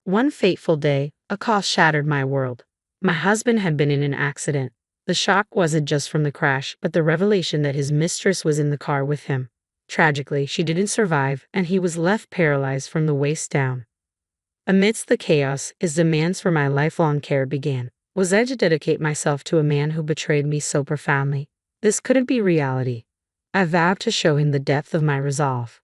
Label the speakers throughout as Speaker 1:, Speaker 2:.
Speaker 1: One fateful day, a call shattered my world. My husband had been in an accident. The shock wasn't just from the crash, but the revelation that his mistress was in the car with him. Tragically, she didn't survive, and he was left paralyzed from the waist down. Amidst the chaos, his demands for my lifelong care began. Was I to dedicate myself to a man who betrayed me so profoundly? This couldn't be reality. I vowed to show him the depth of my resolve.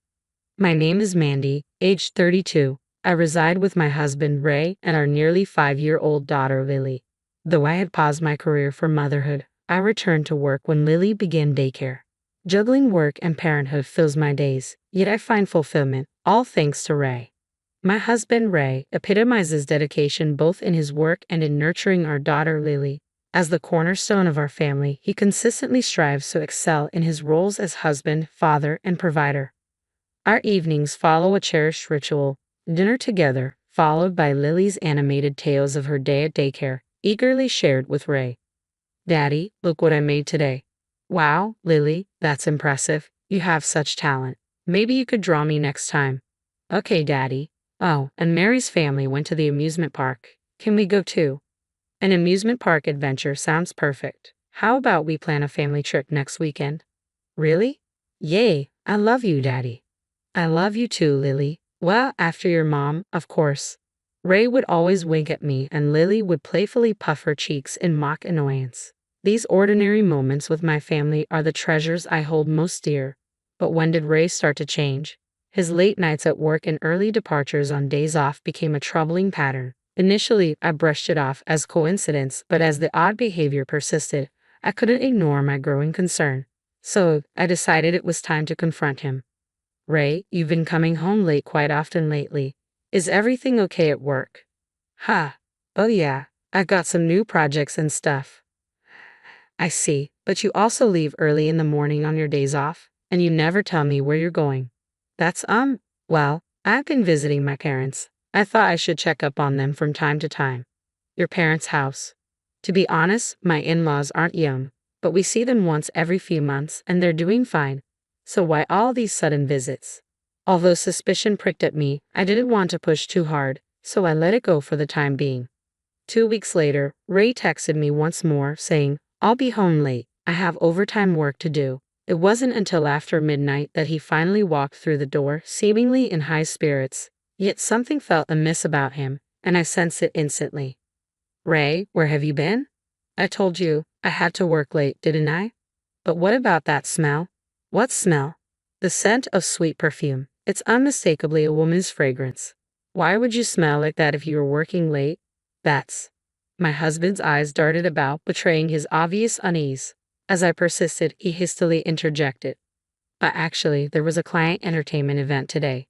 Speaker 1: My name is Mandy, aged 32. I reside with my husband Ray and our nearly 5-year-old daughter Lily. Though I had paused my career for motherhood, I returned to work when Lily began daycare. Juggling work and parenthood fills my days, yet I find fulfillment, all thanks to Ray. My husband Ray epitomizes dedication both in his work and in nurturing our daughter Lily. As the cornerstone of our family, he consistently strives to excel in his roles as husband, father, and provider. Our evenings follow a cherished ritual, dinner together, followed by Lily's animated tales of her day at daycare, eagerly shared with Ray. "Daddy, look what I made today." "Wow, Lily, that's impressive. You have such talent. Maybe you could draw me next time." "Okay, Daddy." "Oh, and Mary's family went to the amusement park. Can we go too?" An amusement park adventure sounds perfect. How about we plan a family trip next weekend? Really? Yay, I love you, Daddy. I love you too, Lily. Well, after your mom, of course. Ray would always wink at me and Lily would playfully puff her cheeks in mock annoyance. These ordinary moments with my family are the treasures I hold most dear. But when did Ray start to change? His late nights at work and early departures on days off became a troubling pattern. Initially, I brushed it off as coincidence, but as the odd behavior persisted, I couldn't ignore my growing concern. So, I decided it was time to confront him. "Ray, you've been coming home late quite often lately. Is everything okay at work?" "Ha. Oh yeah, I've got some new projects and stuff." "I see, but you also leave early in the morning on your days off, and you never tell me where you're going." That's, well, I've been visiting my parents. I thought I should check up on them from time to time." "Your parents' house?" "To be honest, my in-laws aren't young, but we see them once every few months and they're doing fine. So why all these sudden visits?" Although suspicion pricked at me, I didn't want to push too hard, so I let it go for the time being. 2 weeks later, Ray texted me once more, saying, "I'll be home late. I have overtime work to do." It wasn't until after midnight that he finally walked through the door, seemingly in high spirits. Yet something felt amiss about him, and I sensed it instantly. "Ray, where have you been?" "I told you, I had to work late, didn't I?" "But what about that smell?" "What smell?" "The scent of sweet perfume. It's unmistakably a woman's fragrance." "Why would you smell like that if you were working late?" "That's—" My husband's eyes darted about, betraying his obvious unease. As I persisted, he hastily interjected. "But actually, there was a client entertainment event today."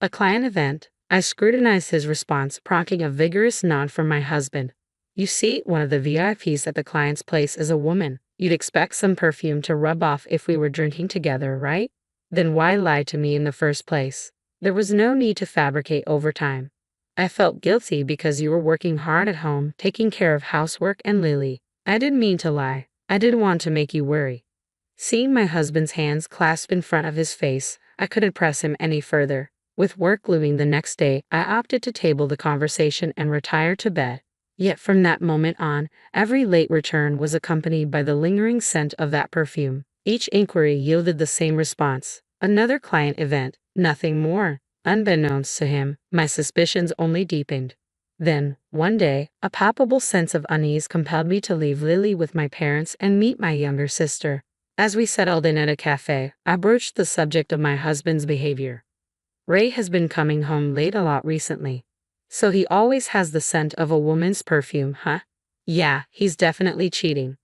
Speaker 1: "A client event?" I scrutinized his response, prompting a vigorous nod from my husband. "You see, one of the VIPs at the client's place is a woman. You'd expect some perfume to rub off if we were drinking together, right? Then why lie to me in the first place? There was no need to fabricate overtime. I felt guilty because you were working hard at home, taking care of housework and Lily. I didn't mean to lie. I didn't want to make you worry." Seeing my husband's hands clasped in front of his face, I couldn't press him any further. With work looming the next day, I opted to table the conversation and retire to bed. Yet from that moment on, every late return was accompanied by the lingering scent of that perfume. Each inquiry yielded the same response. Another client event, nothing more. Unbeknownst to him, my suspicions only deepened. Then, one day, a palpable sense of unease compelled me to leave Lily with my parents and meet my younger sister. As we settled in at a cafe, I broached the subject of my husband's behavior. "Ray has been coming home late a lot recently. So he always has the scent of a woman's perfume, huh?" "Yeah, he's definitely cheating."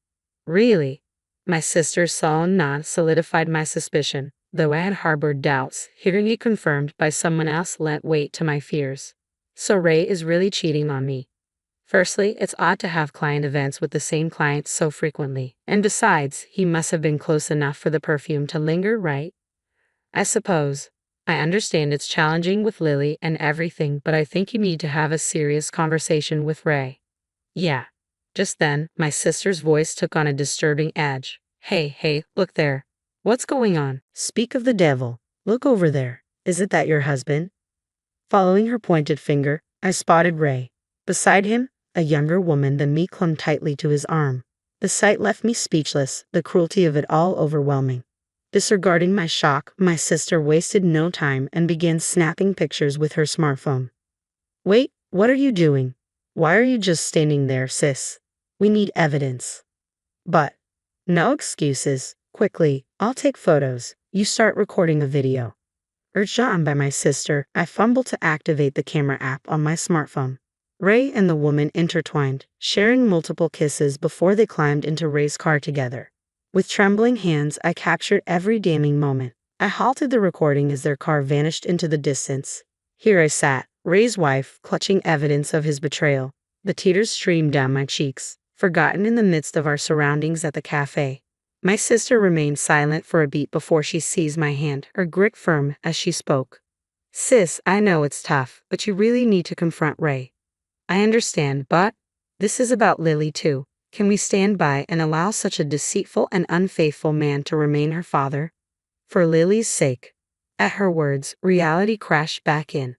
Speaker 1: "Really?" My sister's sullen nod solidified my suspicion, though I had harbored doubts. Hearing it confirmed by someone else lent weight to my fears. So Ray is really cheating on me. Firstly, it's odd to have client events with the same client so frequently, and besides, he must have been close enough for the perfume to linger, right? "I suppose. I understand it's challenging with Lily and everything, but I think you need to have a serious conversation with Ray." "Yeah." Just then, my sister's voice took on a disturbing edge. Hey, look there." "What's going on?" "Speak of the devil. Look over there. Isn't that your husband?" Following her pointed finger, I spotted Ray. Beside him, a younger woman than me clung tightly to his arm. The sight left me speechless, the cruelty of it all overwhelming. Disregarding my shock, my sister wasted no time and began snapping pictures with her smartphone. Wait, what are you doing? Why are you just standing there, sis? We need evidence. But, no excuses. Quickly, I'll take photos. You start recording a video. Urged on by my sister, I fumbled to activate the camera app on my smartphone. Ray and the woman intertwined, sharing multiple kisses before they climbed into Ray's car together. With trembling hands, I captured every damning moment. I halted the recording as their car vanished into the distance. Here I sat, Ray's wife, clutching evidence of his betrayal. The tears streamed down my cheeks, forgotten in the midst of our surroundings at the cafe. My sister remained silent for a beat before she seized my hand, her grip firm as she spoke. Sis, I know it's tough, but you really need to confront Ray. I understand, but this is about Lily too. Can we stand by and allow such a deceitful and unfaithful man to remain her father? For Lily's sake. At her words, reality crashed back in.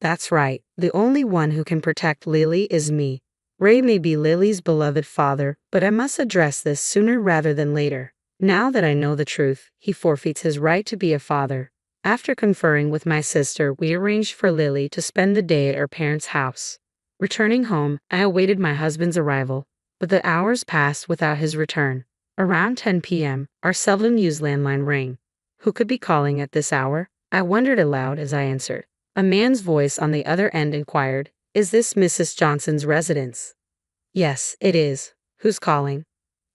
Speaker 1: That's right, the only one who can protect Lily is me. Ray may be Lily's beloved father, but I must address this sooner rather than later. Now that I know the truth, he forfeits his right to be a father. After conferring with my sister, we arranged for Lily to spend the day at her parents' house. Returning home, I awaited my husband's arrival, but the hours passed without his return. Around 10 p.m., our seldom-used landline rang. Who could be calling at this hour? I wondered aloud as I answered. A man's voice on the other end inquired, Is this Mrs. Johnson's residence? Yes, it is. Who's calling?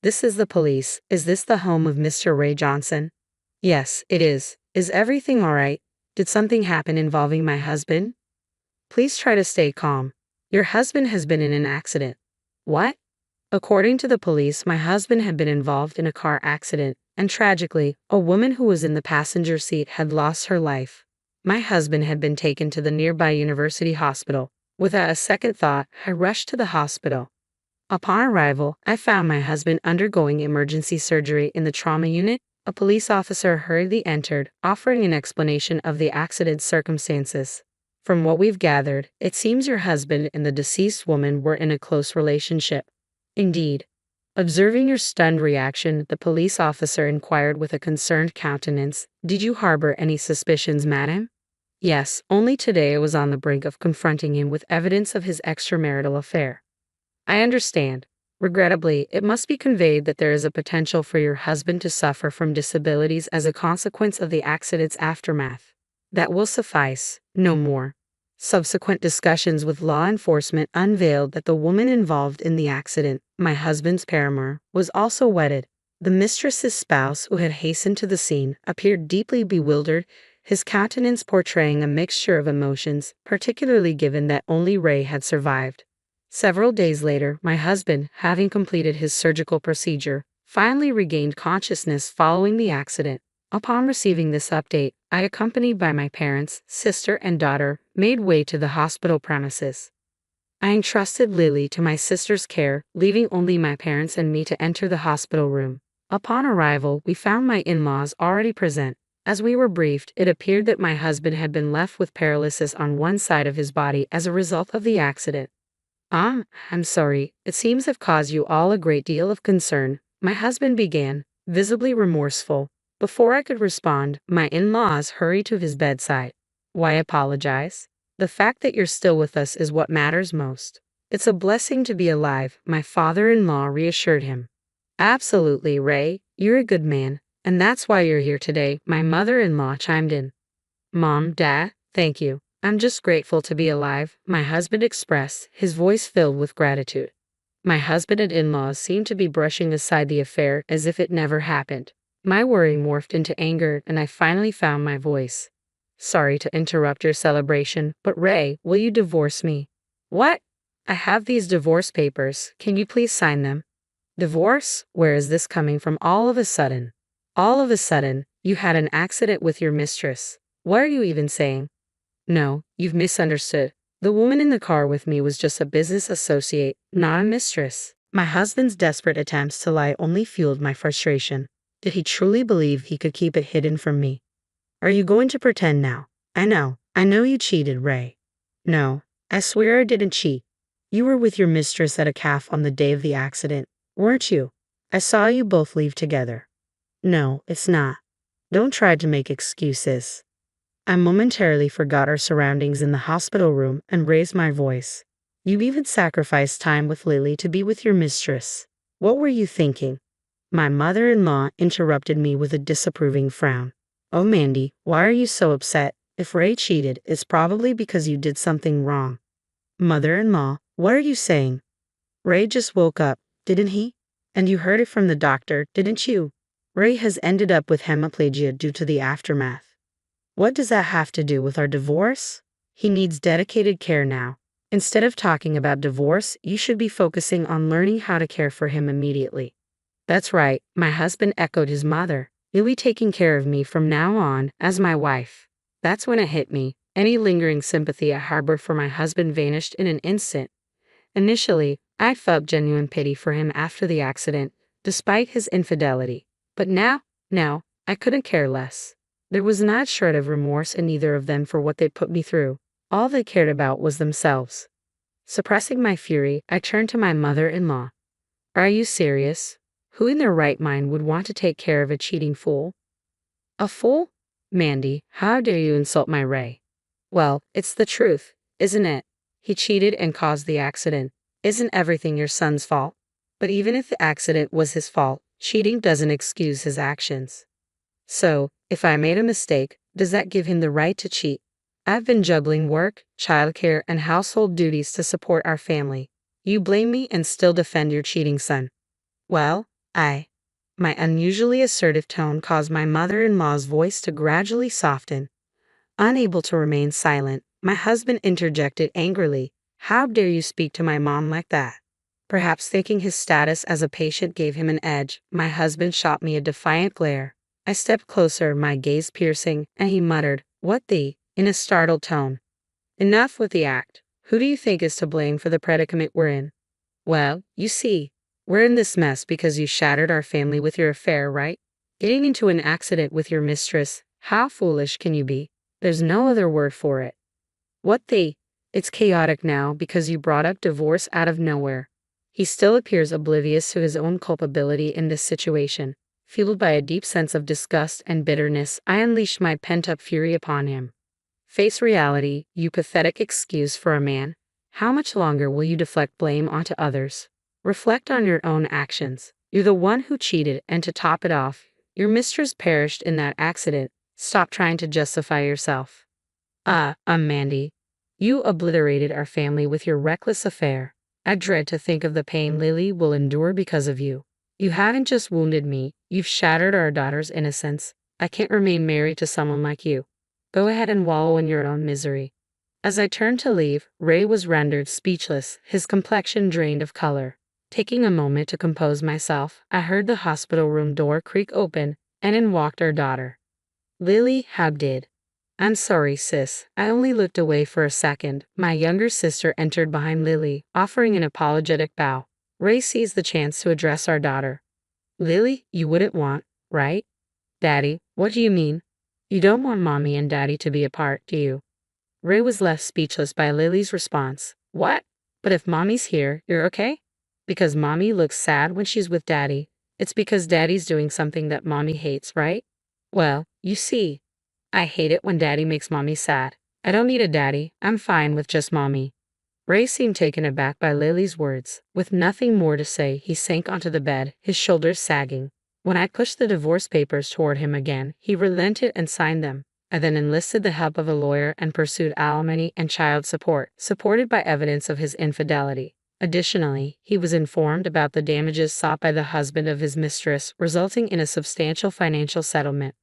Speaker 1: This is the police. Is this the home of Mr. Ray Johnson? Yes, it is. Is everything all right? Did something happen involving my husband? Please try to stay calm. Your husband has been in an accident. What? According to the police, my husband had been involved in a car accident, and tragically, a woman who was in the passenger seat had lost her life. My husband had been taken to the nearby university hospital. Without a second thought, I rushed to the hospital. Upon arrival, I found my husband undergoing emergency surgery in the trauma unit. A police officer hurriedly entered, offering an explanation of the accident's circumstances. From what we've gathered, it seems your husband and the deceased woman were in a close relationship. Indeed. Observing your stunned reaction, the police officer inquired with a concerned countenance, Did you harbor any suspicions, madam? Yes, only today I was on the brink of confronting him with evidence of his extramarital affair. I understand. Regrettably, it must be conveyed that there is a potential for your husband to suffer from disabilities as a consequence of the accident's aftermath. That will suffice, no more. Subsequent discussions with law enforcement unveiled that the woman involved in the accident, my husband's paramour, was also wedded. The mistress's spouse, who had hastened to the scene, appeared deeply bewildered, his countenance portraying a mixture of emotions, particularly given that only Ray had survived. Several days later, my husband, having completed his surgical procedure, finally regained consciousness following the accident. Upon receiving this update, I, accompanied by my parents, sister, and daughter, made way to the hospital premises. I entrusted Lily to my sister's care, leaving only my parents and me to enter the hospital room. Upon arrival, we found my in-laws already present. As we were briefed, it appeared that my husband had been left with paralysis on one side of his body as a result of the accident. I'm sorry, it seems I've caused you all a great deal of concern, my husband began, visibly remorseful. Before I could respond, my in-laws hurried to his bedside. Why apologize? The fact that you're still with us is what matters most. It's a blessing to be alive, my father-in-law reassured him. Absolutely, Ray, you're a good man, and that's why you're here today, my mother-in-law chimed in. Mom, Dad, thank you. I'm just grateful to be alive, my husband expressed, his voice filled with gratitude. My husband and in-laws seemed to be brushing aside the affair as if it never happened. My worry morphed into anger, and I finally found my voice. Sorry to interrupt your celebration, but Ray, will you divorce me? What? I have these divorce papers. Can you please sign them? Divorce? Where is this coming from all of a sudden? All of a sudden, you had an accident with your mistress. What are you even saying? No, you've misunderstood. The woman in the car with me was just a business associate, not a mistress. My husband's desperate attempts to lie only fueled my frustration. Did he truly believe he could keep it hidden from me? Are you going to pretend now? I know you cheated, Ray. No, I swear I didn't cheat. You were with your mistress at a cafe on the day of the accident, weren't you? I saw you both leave together. No, it's not. Don't try to make excuses. I momentarily forgot our surroundings in the hospital room and raised my voice. You even sacrificed time with Lily to be with your mistress. What were you thinking? My mother-in-law interrupted me with a disapproving frown. Oh, Mandy, why are you so upset? If Ray cheated, it's probably because you did something wrong. Mother-in-law, what are you saying? Ray just woke up, didn't he? And you heard it from the doctor, didn't you? Ray has ended up with hemiplegia due to the aftermath. What does that have to do with our divorce? He needs dedicated care now. Instead of talking about divorce, you should be focusing on learning how to care for him immediately. That's right, my husband echoed his mother. You'll be taking care of me from now on as my wife. That's when it hit me. Any lingering sympathy I harbored for my husband vanished in an instant. Initially, I felt genuine pity for him after the accident, despite his infidelity. But now, I couldn't care less. There was not a shred of remorse in either of them for what they put me through. All they cared about was themselves. Suppressing my fury, I turned to my mother-in-law. Are you serious? Who in their right mind would want to take care of a cheating fool? A fool? Mandy, how dare you insult my Ray? Well, it's the truth, isn't it? He cheated and caused the accident. Isn't everything your son's fault? But even if the accident was his fault, cheating doesn't excuse his actions. So, if I made a mistake, does that give him the right to cheat? I've been juggling work, childcare, and household duties to support our family. You blame me and still defend your cheating son. Well, my unusually assertive tone caused my mother-in-law's voice to gradually soften. Unable to remain silent, my husband interjected angrily. How dare you speak to my mom like that? Perhaps thinking his status as a patient gave him an edge, my husband shot me a defiant glare. I stepped closer, my gaze piercing, and he muttered, "What the?" in a startled tone. Enough with the act. Who do you think is to blame for the predicament we're in? Well, you see, we're in this mess because you shattered our family with your affair, right? Getting into an accident with your mistress, how foolish can you be? There's no other word for it. What the? It's chaotic now because you brought up divorce out of nowhere. He still appears oblivious to his own culpability in this situation. Fueled by a deep sense of disgust and bitterness, I unleashed my pent-up fury upon him. Face reality, you pathetic excuse for a man. How much longer will you deflect blame onto others? Reflect on your own actions. You're the one who cheated, and to top it off, your mistress perished in that accident. Stop trying to justify yourself. Mandy. You obliterated our family with your reckless affair. I dread to think of the pain Lily will endure because of you. You haven't just wounded me, you've shattered our daughter's innocence. I can't remain married to someone like you. Go ahead and wallow in your own misery. As I turned to leave, Ray was rendered speechless, his complexion drained of color. Taking a moment to compose myself, I heard the hospital room door creak open, and in walked our daughter. Lily, how did? I'm sorry, sis. I only looked away for a second. My younger sister entered behind Lily, offering an apologetic bow. Ray seized the chance to address our daughter. Lily, you wouldn't want, right? Daddy, what do you mean? You don't want Mommy and Daddy to be apart, do you? Ray was left speechless by Lily's response. What? But if Mommy's here, you're okay? Because Mommy looks sad when she's with Daddy. It's because Daddy's doing something that Mommy hates, right? Well, you see, I hate it when Daddy makes Mommy sad. I don't need a daddy, I'm fine with just Mommy. Ray seemed taken aback by Lily's words. With nothing more to say, he sank onto the bed, his shoulders sagging. When I pushed the divorce papers toward him again, he relented and signed them. I then enlisted the help of a lawyer and pursued alimony and child support, supported by evidence of his infidelity. Additionally, he was informed about the damages sought by the husband of his mistress, resulting in a substantial financial settlement.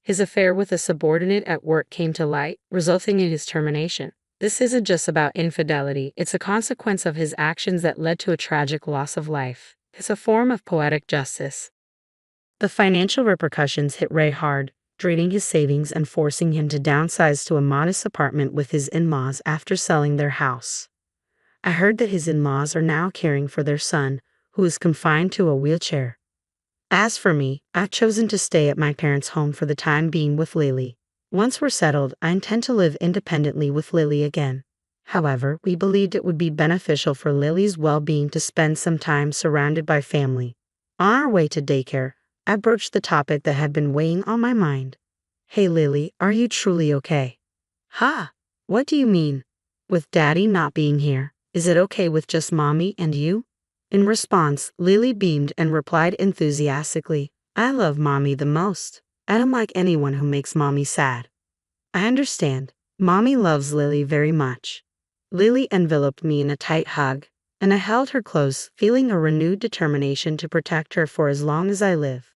Speaker 1: His affair with a subordinate at work came to light, resulting in his termination. This isn't just about infidelity, it's a consequence of his actions that led to a tragic loss of life. It's a form of poetic justice. The financial repercussions hit Ray hard, draining his savings and forcing him to downsize to a modest apartment with his in-laws after selling their house. I heard that his in-laws are now caring for their son, who is confined to a wheelchair. As for me, I've chosen to stay at my parents' home for the time being with Lily. Once we're settled, I intend to live independently with Lily again. However, we believed it would be beneficial for Lily's well-being to spend some time surrounded by family. On our way to daycare, I broached the topic that had been weighing on my mind. Hey Lily, are you truly okay? Ha! What do you mean? With Daddy not being here, is it okay with just Mommy and you? In response, Lily beamed and replied enthusiastically, I love Mommy the most. I don't like anyone who makes Mommy sad. I understand. Mommy loves Lily very much. Lily enveloped me in a tight hug, and I held her close, feeling a renewed determination to protect her for as long as I live.